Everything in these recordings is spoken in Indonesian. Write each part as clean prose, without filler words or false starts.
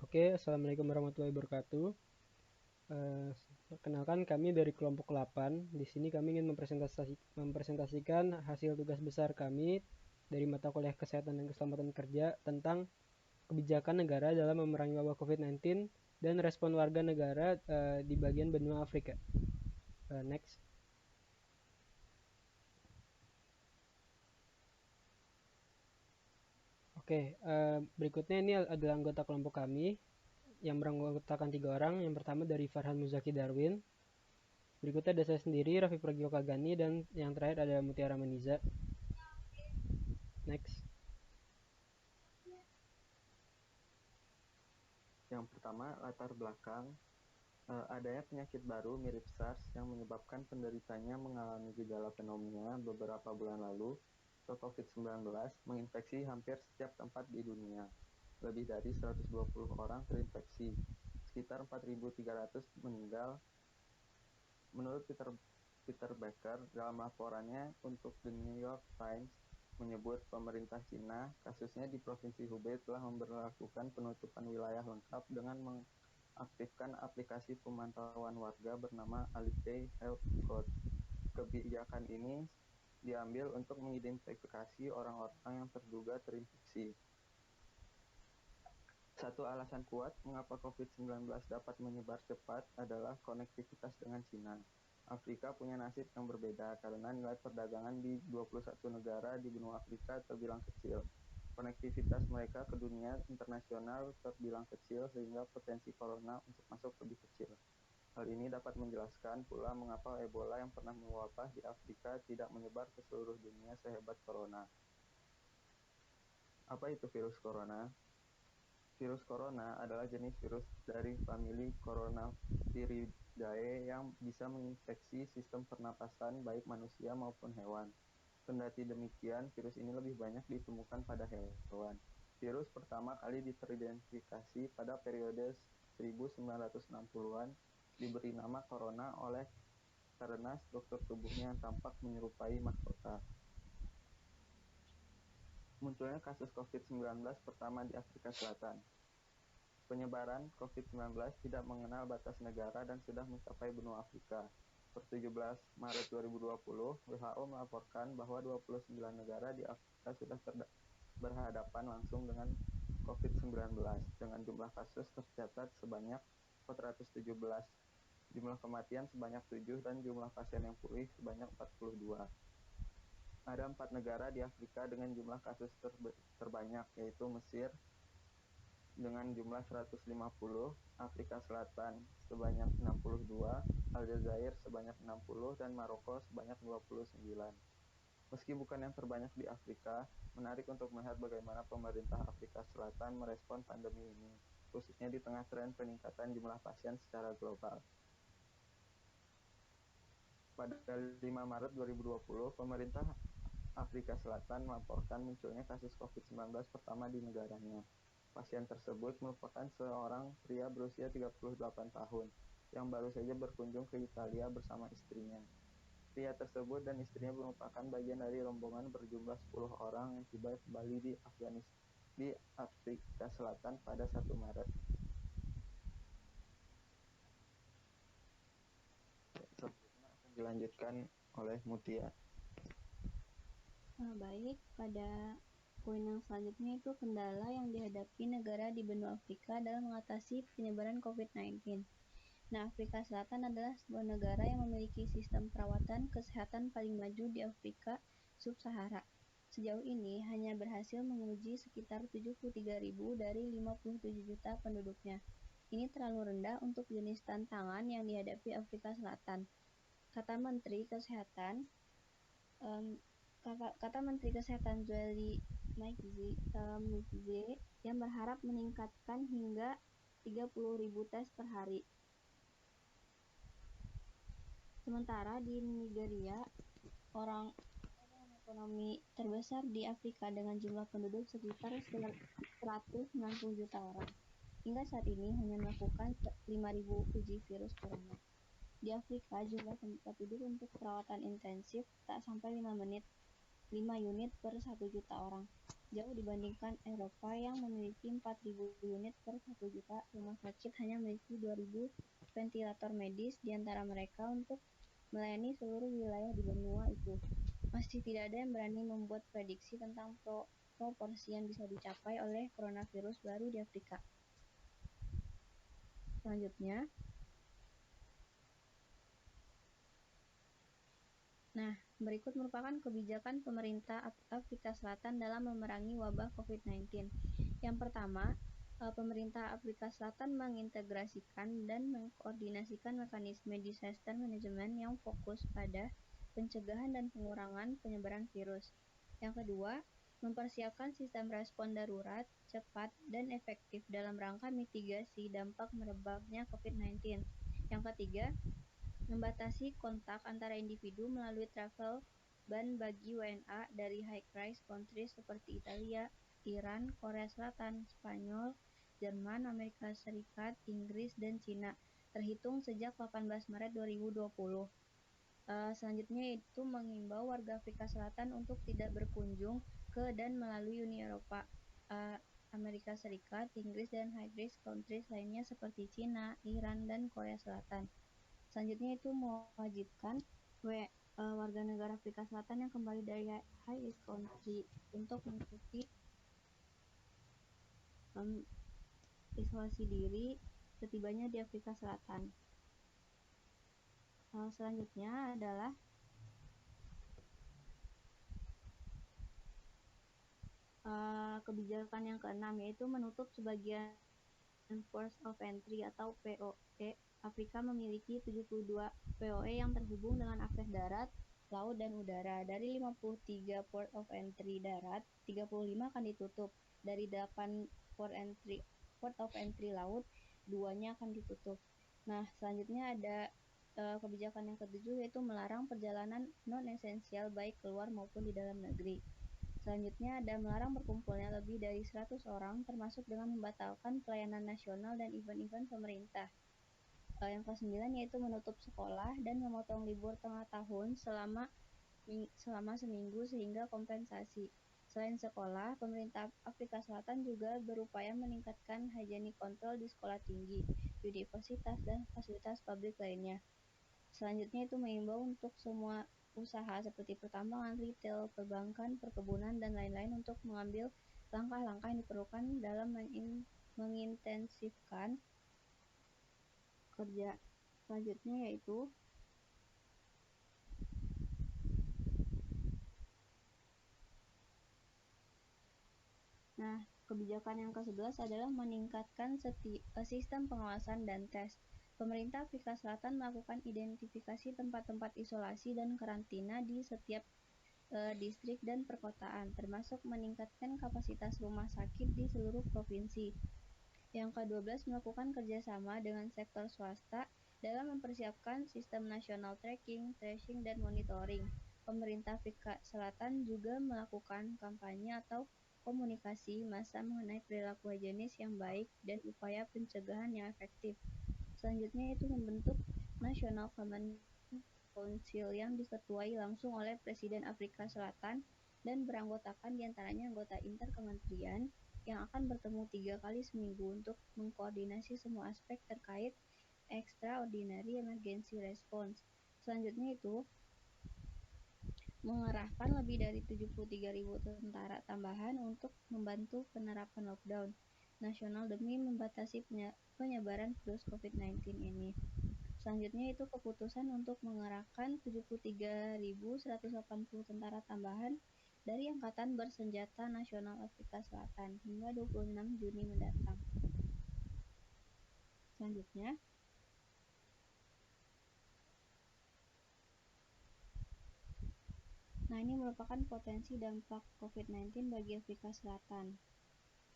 Oke, Assalamualaikum warahmatullahi wabarakatuh. Perkenalkan kami dari kelompok 8. Di sini kami ingin mempresentasikan hasil tugas besar kami dari mata kuliah Kesehatan dan Keselamatan Kerja tentang kebijakan negara dalam memerangi wabah COVID-19 dan respon warga negara di bagian benua Afrika. Next. Oke, berikutnya ini adalah anggota kelompok kami yang beranggotakan 3 orang. Yang pertama dari Farhan Muzaki Darwin. Berikutnya ada saya sendiri, Raffi Pragiwakagani, dan yang terakhir ada Mutiara Maniza. Next. Yang pertama, latar belakang. Adanya penyakit baru mirip SARS yang menyebabkan penderitanya mengalami gejala pneumonia beberapa bulan lalu atau COVID-19 menginfeksi hampir setiap tempat di dunia. Lebih dari 120 orang terinfeksi, sekitar 4.300 meninggal. Menurut Peter Becker, dalam laporannya untuk The New York Times, menyebut pemerintah Cina, kasusnya di Provinsi Hubei telah memberlakukan penutupan wilayah lengkap dengan mengaktifkan aplikasi pemantauan warga bernama Alipay Health Code. Kebijakan ini diambil untuk mengidentifikasi orang-orang yang terduga terinfeksi. Satu alasan kuat mengapa COVID-19 dapat menyebar cepat adalah konektivitas dengan Cina. Afrika punya nasib yang berbeda karena nilai perdagangan di 21 negara di benua Afrika terbilang kecil. Konektivitas mereka ke dunia internasional terbilang kecil sehingga potensi corona untuk masuk lebih kecil. Hal ini dapat menjelaskan pula mengapa Ebola yang pernah mewabah di Afrika tidak menyebar ke seluruh dunia sehebat corona. Apa itu virus corona? Virus corona adalah jenis virus dari famili Coronaviridae yang bisa menginfeksi sistem pernapasan baik manusia maupun hewan. Kendati demikian, virus ini lebih banyak ditemukan pada hewan. Virus pertama kali teridentifikasi pada periode 1960-an, diberi nama corona oleh karena struktur tubuhnya yang tampak menyerupai mahkota. Munculnya kasus COVID-19 pertama di Afrika Selatan. Penyebaran COVID-19 tidak mengenal batas negara dan sudah mencapai benua Afrika. Per 17 Maret 2020, WHO melaporkan bahwa 29 negara di Afrika sudah berhadapan langsung dengan COVID-19 dengan jumlah kasus tercatat sebanyak 417, jumlah kematian sebanyak 7, dan jumlah pasien yang pulih sebanyak 42. Ada 4 negara di Afrika dengan jumlah kasus terbanyak, yaitu Mesir dengan jumlah 150, Afrika Selatan sebanyak 62, Aljazair sebanyak 60, dan Maroko sebanyak 29. Meski bukan yang terbanyak di Afrika, menarik untuk melihat bagaimana pemerintah Afrika Selatan merespon pandemi ini, khususnya di tengah tren peningkatan jumlah pasien secara global. Pada 5 Maret 2020, pemerintah Afrika Selatan melaporkan munculnya kasus COVID-19 pertama di negaranya. Pasien tersebut merupakan seorang pria berusia 38 tahun yang baru saja berkunjung ke Italia bersama istrinya. Pria tersebut dan istrinya merupakan bagian dari rombongan berjumlah 10 orang yang tiba kembali di Afrika Selatan pada 1 Maret. Selanjutnya akan dilanjutkan oleh Mutia. Baik, pada poin yang selanjutnya itu kendala yang dihadapi negara di benua Afrika dalam mengatasi penyebaran COVID-19. Nah, Afrika Selatan adalah sebuah negara yang memiliki sistem perawatan kesehatan paling maju di Afrika Sub-Sahara. Sejauh ini hanya berhasil menguji sekitar 73.000 dari 57 juta penduduknya. Ini terlalu rendah untuk jenis tantangan yang dihadapi Afrika Selatan. Kata Menteri Kesehatan Zweli Mkhize yang berharap meningkatkan hingga 30.000 tes per hari. Sementara di Nigeria, orang ekonomi terbesar di Afrika dengan jumlah penduduk sekitar 190 juta orang. Hingga saat ini hanya melakukan 5.000 uji virus corona. Di Afrika, jumlah tempat tidur untuk perawatan intensif tak sampai 5 unit per 1 juta orang. jauh dibandingkan Eropa yang memiliki 4.000 unit per 1 juta rumah sakit hanya memiliki 2.000 ventilator medis di antara mereka untuk melayani seluruh wilayah di benua itu. Masih tidak ada yang berani membuat prediksi tentang proporsi yang bisa dicapai oleh coronavirus baru di Afrika. Selanjutnya, berikut merupakan kebijakan pemerintah Afrika Selatan dalam memerangi wabah COVID-19. Yang pertama, pemerintah Afrika Selatan mengintegrasikan dan mengkoordinasikan mekanisme disaster management yang fokus pada pencegahan dan pengurangan penyebaran virus. Yang kedua, mempersiapkan sistem respon darurat cepat dan efektif dalam rangka mitigasi dampak merebaknya COVID-19. Yang ketiga, membatasi kontak antara individu melalui travel ban bagi WNA dari high-risk countries seperti Italia, Iran, Korea Selatan, Spanyol, Jerman, Amerika Serikat, Inggris, dan Cina, terhitung sejak 18 Maret 2020. Selanjutnya itu mengimbau warga Afrika Selatan untuk tidak berkunjung ke dan melalui Uni Eropa, Amerika Serikat, Inggris, dan high-risk countries lainnya seperti Cina, Iran, dan Korea Selatan. Selanjutnya itu mewajibkan warga negara Afrika Selatan yang kembali dari high risk country untuk mengikuti isolasi diri setibanya di Afrika Selatan. Selanjutnya adalah kebijakan yang keenam, yaitu menutup sebagian ports of entry atau POE. Afrika memiliki 72 POE yang terhubung dengan akses darat, laut, dan udara. Dari 53 port of entry darat, 35 akan ditutup. Dari 8 port of entry laut, 2-nya akan ditutup. Nah, selanjutnya ada kebijakan yang ketujuh, yaitu melarang perjalanan non-esensial baik keluar maupun di dalam negeri. Selanjutnya ada melarang berkumpulnya lebih dari 100 orang, termasuk dengan membatalkan pelayanan nasional dan event-event pemerintah. Yang ke-9 yaitu menutup sekolah dan memotong libur tengah tahun selama seminggu sehingga kompensasi. Selain sekolah, pemerintah Afrika Selatan juga berupaya meningkatkan hygienic control di sekolah tinggi, universitas, dan fasilitas publik lainnya. Selanjutnya itu mengimbau untuk semua usaha seperti pertambangan, retail, perbankan, perkebunan, dan lain-lain untuk mengambil langkah-langkah yang diperlukan dalam mengintensifkan kerja. Selanjutnya yaitu kebijakan yang ke-11 adalah meningkatkan sistem pengawasan dan tes. Pemerintah Afrika Selatan melakukan identifikasi tempat-tempat isolasi dan karantina di setiap distrik dan perkotaan, termasuk meningkatkan kapasitas rumah sakit di seluruh provinsi. Yang ke-12 melakukan kerjasama dengan sektor swasta dalam mempersiapkan sistem nasional tracking, tracing, dan monitoring. Pemerintah Afrika Selatan juga melakukan kampanye atau komunikasi massa mengenai perilaku higienis yang baik dan upaya pencegahan yang efektif. Selanjutnya itu membentuk National Common Council yang diketuai langsung oleh Presiden Afrika Selatan dan beranggotakan diantaranya anggota interkementerian yang akan bertemu 3 kali seminggu untuk mengkoordinasi semua aspek terkait extraordinary emergency response. Selanjutnya itu mengerahkan lebih dari 73.000 tentara tambahan untuk membantu penerapan lockdown nasional demi membatasi penyebaran virus COVID-19 ini. Selanjutnya itu keputusan untuk mengerahkan 73.180 tentara tambahan dari Angkatan Bersenjata Nasional Afrika Selatan hingga 26 Juni mendatang. Selanjutnya, ini merupakan potensi dampak COVID-19 bagi Afrika Selatan,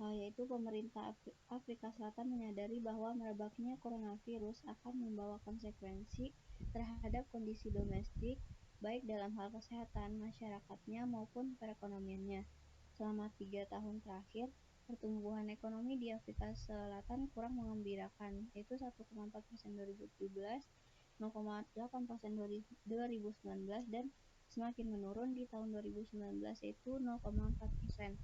yaitu pemerintah Afrika Selatan menyadari bahwa merebaknya coronavirus akan membawa konsekuensi terhadap kondisi domestik, baik dalam hal kesehatan masyarakatnya maupun perekonomiannya. Selama 3 tahun terakhir, pertumbuhan ekonomi di Afrika Selatan kurang mengembirakan, yaitu 1,4% 2017, 0,8% 2019, dan semakin menurun di tahun 2019 yaitu 0,4%.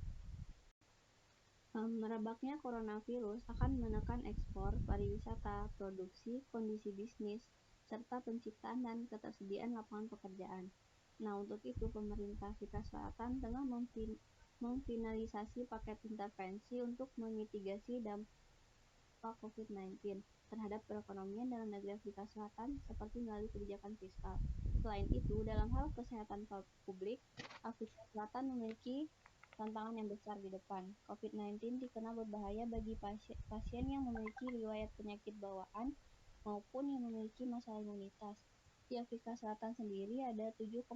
Merebaknya coronavirus akan menekan ekspor, pariwisata, produksi, kondisi bisnis, serta penciptaan dan ketersediaan lapangan pekerjaan. Nah, untuk itu pemerintah Afrika Selatan tengah memfinalisasi paket intervensi untuk memitigasi dampak COVID-19 terhadap perekonomian dalam negeri Afrika Selatan seperti melalui kebijakan fiskal. Selain itu, dalam hal kesehatan publik, Afrika Selatan memiliki tantangan yang besar di depan. COVID-19 dikenal berbahaya bagi pasien yang memiliki riwayat penyakit bawaan maupun yang memiliki masalah imunitas. Di Afrika Selatan sendiri ada 7,7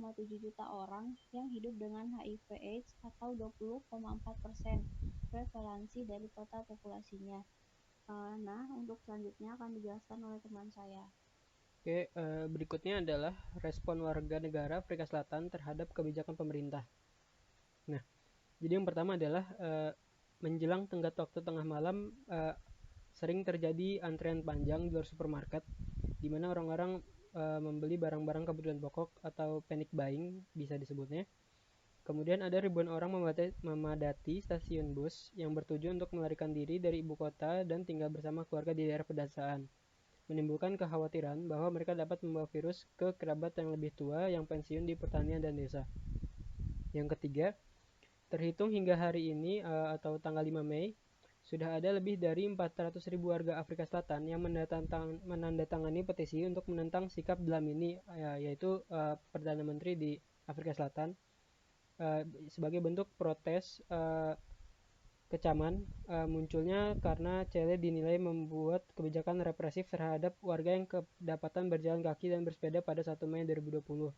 juta orang yang hidup dengan HIV/AIDS atau 20,4% prevalensi dari total populasinya. Nah, untuk selanjutnya akan dijelaskan oleh teman saya. Oke, berikutnya adalah respon warga negara Afrika Selatan terhadap kebijakan pemerintah. Nah, jadi yang pertama adalah menjelang tenggat waktu tengah malam sering terjadi antrean panjang di luar supermarket, di mana orang-orang membeli barang-barang kebutuhan pokok atau panic buying bisa disebutnya. Kemudian ada ribuan orang memadati stasiun bus yang bertujuan untuk melarikan diri dari ibu kota dan tinggal bersama keluarga di daerah pedesaan, menimbulkan kekhawatiran bahwa mereka dapat membawa virus ke kerabat yang lebih tua yang pensiun di pertanian dan desa. Yang ketiga, terhitung hingga hari ini atau tanggal 5 Mei, sudah ada lebih dari 400.000 warga Afrika Selatan yang menandatangani petisi untuk menentang sikap Dlamini, yaitu Perdana Menteri di Afrika Selatan, sebagai bentuk protes kecaman munculnya karena Chile dinilai membuat kebijakan represif terhadap warga yang kedapatan berjalan kaki dan bersepeda pada 1 Mei 2020,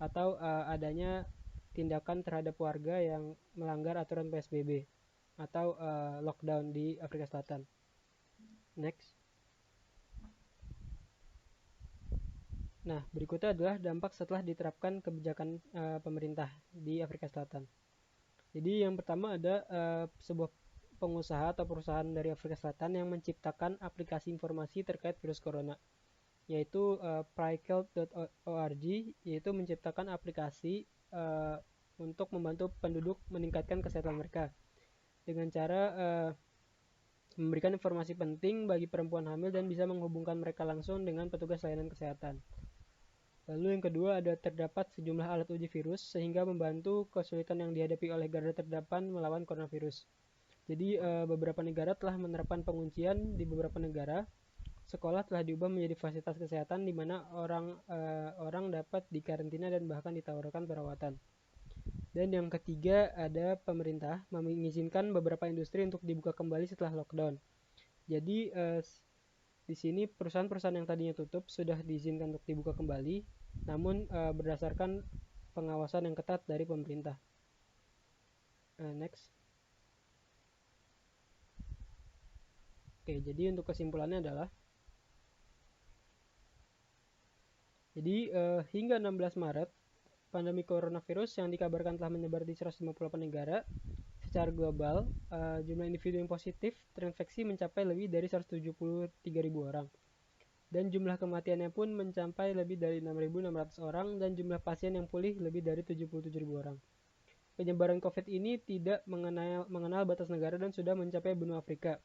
atau adanya tindakan terhadap warga yang melanggar aturan PSBB atau lockdown di Afrika Selatan. Next. Nah, berikutnya adalah dampak setelah diterapkan kebijakan pemerintah di Afrika Selatan. Jadi yang pertama ada sebuah pengusaha atau perusahaan dari Afrika Selatan yang menciptakan aplikasi informasi terkait virus corona, yaitu Prickle.org, yaitu menciptakan aplikasi untuk membantu penduduk meningkatkan kesehatan mereka dengan cara memberikan informasi penting bagi perempuan hamil dan bisa menghubungkan mereka langsung dengan petugas layanan kesehatan. Lalu yang kedua ada terdapat sejumlah alat uji virus sehingga membantu kesulitan yang dihadapi oleh garda terdepan melawan coronavirus. Jadi beberapa negara telah menerapkan penguncian. Di beberapa negara, sekolah telah diubah menjadi fasilitas kesehatan di mana orang dapat dikarantina dan bahkan ditawarkan perawatan. Dan yang ketiga ada pemerintah mengizinkan beberapa industri untuk dibuka kembali setelah lockdown. Jadi di sini perusahaan-perusahaan yang tadinya tutup sudah diizinkan untuk dibuka kembali, namun berdasarkan pengawasan yang ketat dari pemerintah. Next. Oke, jadi untuk kesimpulannya adalah, jadi hingga 16 Maret, pandemi coronavirus yang dikabarkan telah menyebar di 158 negara secara global, jumlah individu yang positif terinfeksi mencapai lebih dari 173.000 orang. Dan jumlah kematiannya pun mencapai lebih dari 6.600 orang dan jumlah pasien yang pulih lebih dari 77.000 orang. Penyebaran COVID ini tidak mengenal batas negara dan sudah mencapai benua Afrika.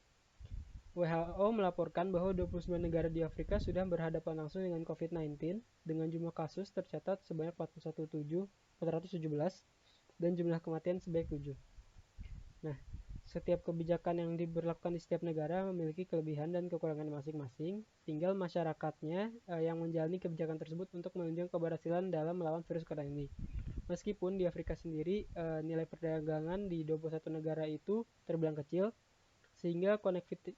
WHO melaporkan bahwa 29 negara di Afrika sudah berhadapan langsung dengan COVID-19 dengan jumlah kasus tercatat sebanyak 417 dan jumlah kematian sebanyak 7. Nah, setiap kebijakan yang diberlakukan di setiap negara memiliki kelebihan dan kekurangan masing-masing. Tinggal masyarakatnya yang menjalani kebijakan tersebut untuk menunjang keberhasilan dalam melawan virus corona ini. Meskipun di Afrika sendiri nilai perdagangan di 21 negara itu terbilang kecil, sehingga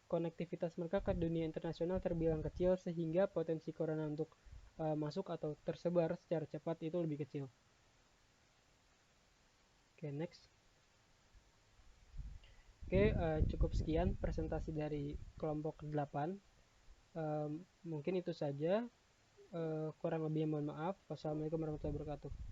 konektivitas mereka ke dunia internasional terbilang kecil, sehingga potensi corona untuk masuk atau tersebar secara cepat itu lebih kecil. Oke, next. Oke, cukup sekian presentasi dari kelompok 8. Mungkin itu saja. Kurang lebihnya mohon maaf. Wassalamualaikum warahmatullahi wabarakatuh.